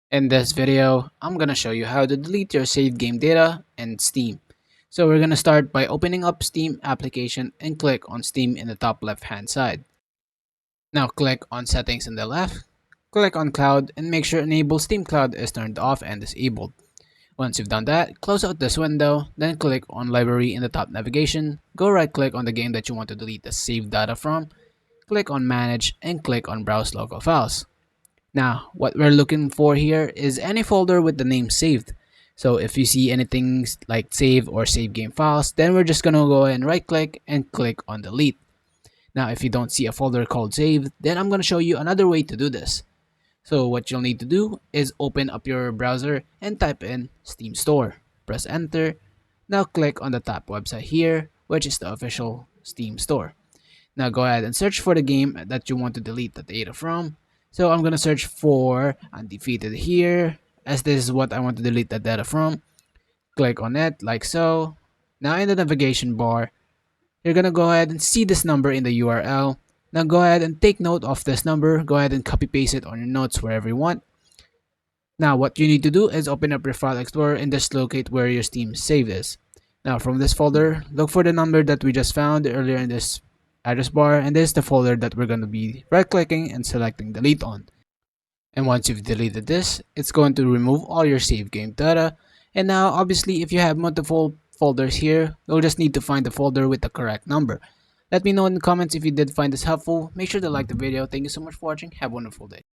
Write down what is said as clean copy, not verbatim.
In this video, I'm gonna show you how to delete your saved game data in Steam. So we're gonna start by opening up Steam application and click on Steam in the top left hand side. Now click on settings in the left, click on cloud and make sure enable Steam Cloud is turned off and disabled. Once you've done that, close out this window, then click on library in the top navigation, go right click on the game that you want to delete the saved data from, click on manage and click on browse local files. Now, what we're looking for here is any folder with the name saved. So if you see anything like save or save game files, then we're just gonna go ahead and right click and click on delete. Now, if you don't see a folder called saved, then I'm gonna show you another way to do this. So what you'll need to do is open up your browser and type in Steam Store. Press enter. Now click on the top website here, which is the official Steam Store. Now go ahead and search for the game that you want to delete the data from. So I'm gonna search for Undefeated here, as this is what I want to delete the data from. Click on it like so. Now in the navigation bar, you're gonna go ahead and see this number in the URL. Now go ahead and take note of this number. Go ahead and copy paste it on your notes wherever you want. Now what you need to do is open up your file explorer and just locate where your Steam save is. Now from this folder, look for the number that we just found earlier in this address bar, and this is the folder that we're going to be right clicking and selecting delete on. And once you've deleted this, it's going to remove all your save game data. And now obviously if you have multiple folders here, you'll just need to find the folder with the correct number. Let me know in the comments if you did find this helpful. Make sure to like the video. Thank you so much for watching. Have a wonderful day.